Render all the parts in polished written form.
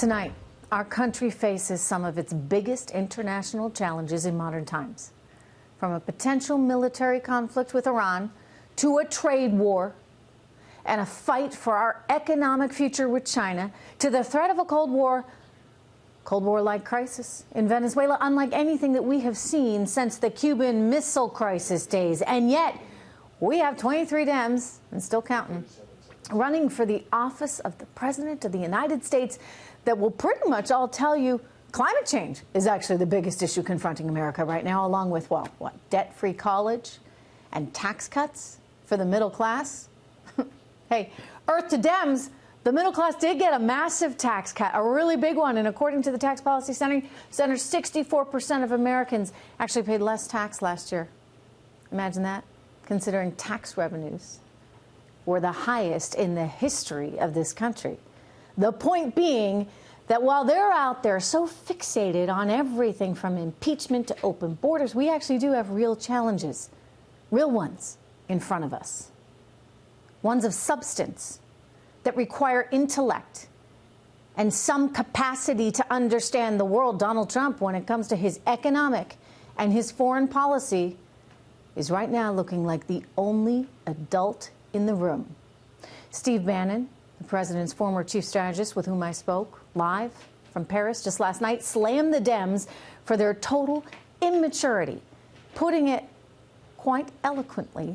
Tonight, our country faces some of its biggest international challenges in modern times. From a potential military conflict with Iran to a trade war and a fight for our economic future with China to the threat of a Cold War-like crisis in Venezuela, unlike anything that we have seen since the Cuban Missile Crisis days. And yet, we have 23 Dems, and still counting, running for the office of the President of the United States that will pretty much all tell you climate change is actually the biggest issue confronting America right now, along with, well, what, debt-free college and tax cuts for the middle class? Hey, Earth to Dems, the middle class did get a massive tax cut, a really big one. And according to the Tax Policy Center, 64% of Americans actually paid less tax last year. Imagine that, considering tax revenues were the highest in the history of this country. The point being that while they're out there so fixated on everything from impeachment to open borders, we actually do have real challenges, real ones, in front of us. Ones of substance that require intellect and some capacity to understand the world. Donald Trump, when it comes to his economic and his foreign policy, is right now looking like the only adult in the room. Steve Bannon, the president's former chief strategist with whom I spoke live from Paris just last night, slammed the Dems for their total immaturity, putting it quite eloquently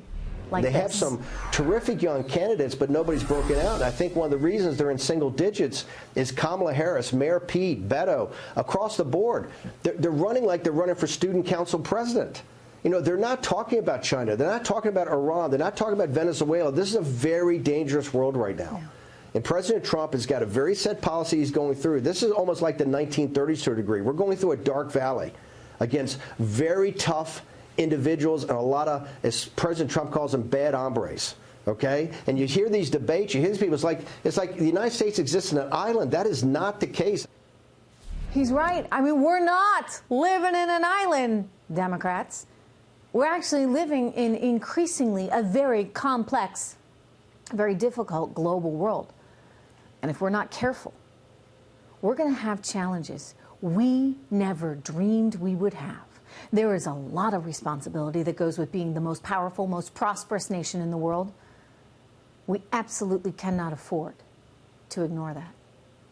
like they this. have some terrific young candidates, but nobody's broken out. And I think one of the reasons they're in single digits is Kamala Harris, Mayor Pete, Beto, across the board. They're running like they're running for student council president. You know, they're not talking about China. They're not talking about Iran. They're not talking about Venezuela. This is a very dangerous world right now. Yeah. And President Trump has got a very set policy he's going through. This is almost like the 1930s to a degree. We're going through a dark valley against very tough individuals and a lot of, as President Trump calls them, bad hombres. Okay? And you hear these debates, you hear these people, it's like the United States exists in an island. That is not the case. He's right. I mean, we're not living in an island, Democrats. We're actually living in increasingly a very complex, very difficult global world. And if we're not careful, we're going to have challenges we never dreamed we would have. There is a lot of responsibility that goes with being the most powerful, most prosperous nation in the world. We absolutely cannot afford to ignore that.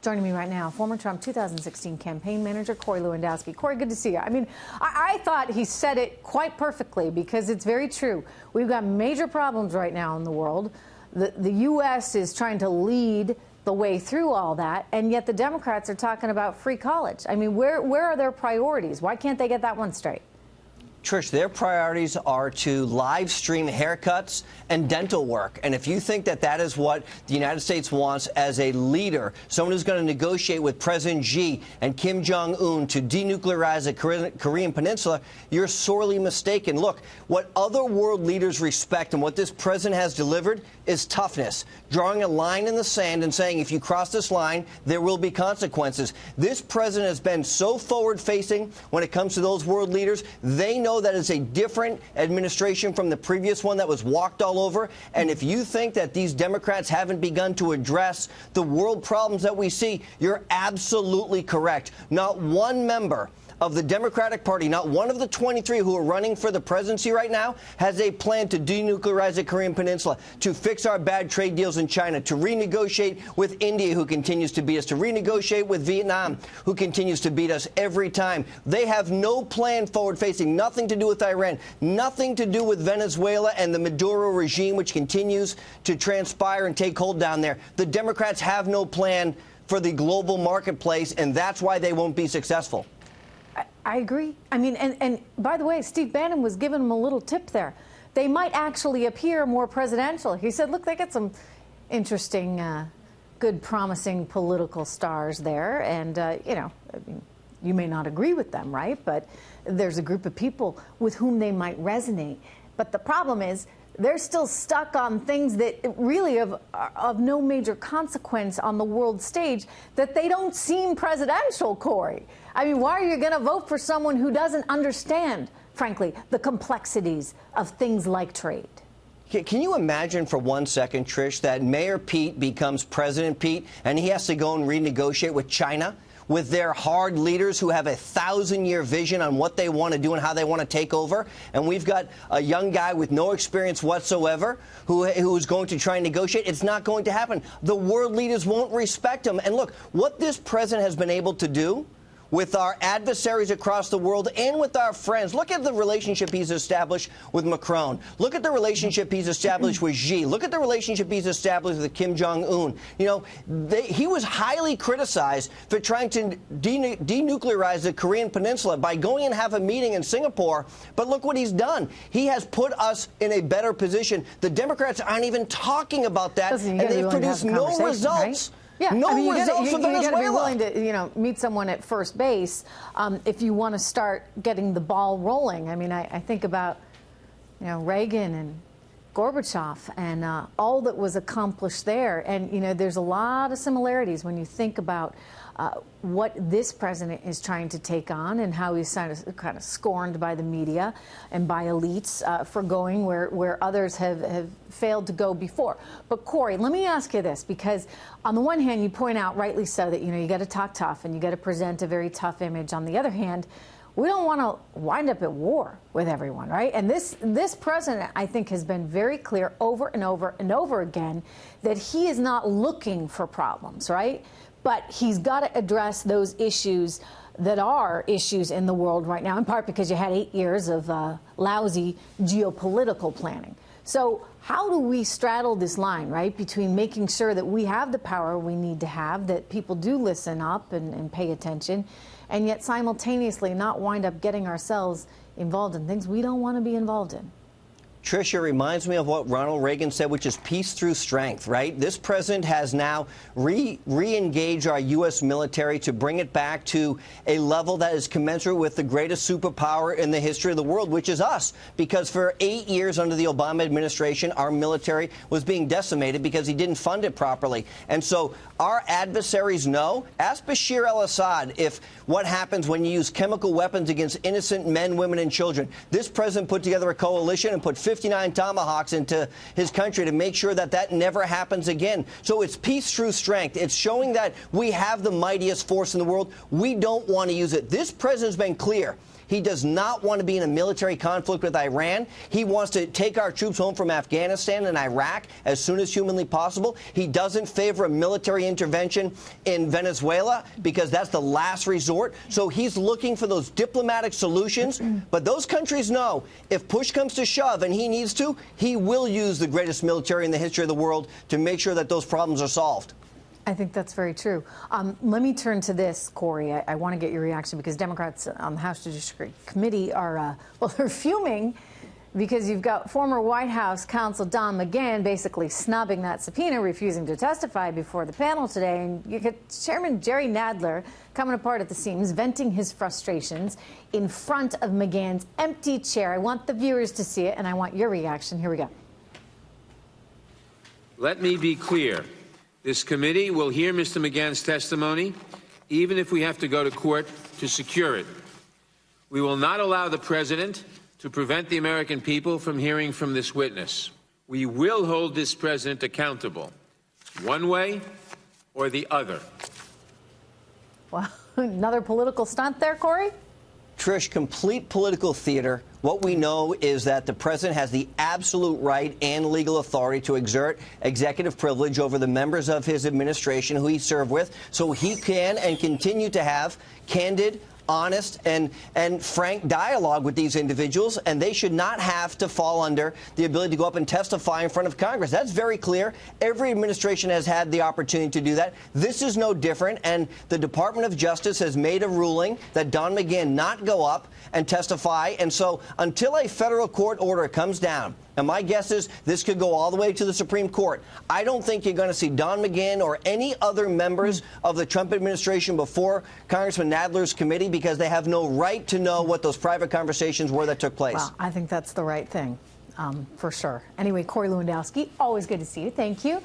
Joining me right now, former Trump 2016 campaign manager, Corey Lewandowski. Corey, good to see you. I mean, I thought he said it quite perfectly because it's very true. We've got major problems right now in the world. The U.S. is trying to lead the way through all that, and yet the Democrats are talking about free college. I mean, where are their priorities? Why can't they get that one straight? Trish, their priorities are to live stream haircuts and dental work. And if you think that that is what the United States wants as a leader, someone who's going to negotiate with President Xi and Kim Jong-un to denuclearize the Korean Peninsula, you're sorely mistaken. Look, what other world leaders respect and what this president has delivered is toughness, drawing a line in the sand and saying, if you cross this line, there will be consequences. This president has been so forward-facing when it comes to those world leaders. They know that it's a different administration from the previous one that was walked all over. And if you think that these Democrats haven't begun to address the world problems that we see, you're absolutely correct. Not one member of the Democratic Party, not one of the 23 who are running for the presidency right now, has a plan to denuclearize the Korean Peninsula, to fix our bad trade deals in China, to renegotiate with India, who continues to beat us, to renegotiate with Vietnam, who continues to beat us every time. They have no plan forward-facing, nothing to do with Iran, nothing to do with Venezuela and the Maduro regime, which continues to transpire and take hold down there. The Democrats have no plan for the global marketplace, and that's why they won't be successful. I agree. I mean, and by the way, Steve Bannon was giving them a little tip there. They might actually appear more presidential. He said, look, they got some interesting, good, promising political stars there. And, you know, I mean, you may not agree with them, right? But there's a group of people with whom they might resonate. But the problem is they're still stuck on things that really of no major consequence on the world stage, that they don't seem presidential, Corey. I mean, why are you going to vote for someone who doesn't understand, frankly, the complexities of things like trade? Can you imagine for 1 second, Trish, that Mayor Pete becomes President Pete and he has to go and renegotiate with China, with their hard leaders who have a 1,000-year vision on what they want to do and how they want to take over? And we've got a young guy with no experience whatsoever who is going to try and negotiate. It's not going to happen. The world leaders won't respect him. And look, what this president has been able to do with our adversaries across the world and with our friends. Look at the relationship he's established with Macron. Look at the relationship he's established with Xi. Look at the relationship he's established with Kim Jong-un. You know, he was highly criticized for trying to denuclearize the Korean Peninsula by going and have a meeting in Singapore. But look what he's done. He has put us in a better position. The Democrats aren't even talking about that, and they've produced no results. Right? Yeah, no I mean, results for Venezuela. You got to be willing to, meet someone at first base if you want to start getting the ball rolling. I mean, I think about, Reagan and Gorbachev and all that was accomplished there. And, there's a lot of similarities when you think about what this president is trying to take on and how he's kind of scorned by the media and by elites for going where others have failed to go before. But, Corey, let me ask you this, because on the one hand, you point out, rightly so, that, you got to talk tough and you got to present a very tough image. On the other hand, we don't want to wind up at war with everyone, right? And this president, I think, has been very clear over and over and over again that he is not looking for problems, right? But he's got to address those issues that are issues in the world right now, in part because you had 8 years of lousy geopolitical planning. So how do we straddle this line, right, between making sure that we have the power we need to have, that people do listen up and pay attention, and yet simultaneously not wind up getting ourselves involved in things we don't want to be involved in? Tricia, reminds me of what Ronald Reagan said, which is peace through strength, right? This president has now re-engaged our U.S. military to bring it back to a level that is commensurate with the greatest superpower in the history of the world, which is us. Because for 8 years under the Obama administration, our military was being decimated because he didn't fund it properly. And so our adversaries know. Ask Bashir al-Assad if what happens when you use chemical weapons against innocent men, women, and children. This president put together a coalition and put 59 Tomahawks into his country to make sure that that never happens again. So it's peace through strength. It's showing that we have the mightiest force in the world. We don't want to use it. This president's been clear. He does not want to be in a military conflict with Iran. He wants to take our troops home from Afghanistan and Iraq as soon as humanly possible. He doesn't favor a military intervention in Venezuela because that's the last resort. So he's looking for those diplomatic solutions. But those countries know if push comes to shove and he needs to, he will use the greatest military in the history of the world to make sure that those problems are solved. I think that's very true. Let me turn to this, Corey. I want to get your reaction because Democrats on the House Judiciary Committee are, well, they're fuming because you've got former White House counsel Don McGahn basically snubbing that subpoena, refusing to testify before the panel today. And you get Chairman Jerry Nadler coming apart at the seams, venting his frustrations in front of McGahn's empty chair. I want the viewers to see it, and I want your reaction. Here we go. Let me be clear. This committee will hear Mr. McGahn's testimony, even if we have to go to court to secure it. We will not allow the president to prevent the American people from hearing from this witness. We will hold this president accountable, one way or the other. Well, another political stunt there, Corey? Trish, complete political theater. What we know is that the president has the absolute right and legal authority to exert executive privilege over the members of his administration who he served with, so he can and continue to have candid, honest, and frank dialogue with these individuals, and they should not have to fall under the ability to go up and testify in front of Congress. That's very clear. Every administration has had the opportunity to do that. This is no different, and the Department of Justice has made a ruling that Don McGahn not go up and testify. And so until a federal court order comes down, and my guess is this could go all the way to the Supreme Court, I don't think you're going to see Don McGahn or any other members of the Trump administration before Congressman Nadler's committee because they have no right to know what those private conversations were that took place. Well, I think that's the right thing, for sure. Anyway, Corey Lewandowski, always good to see you. Thank you.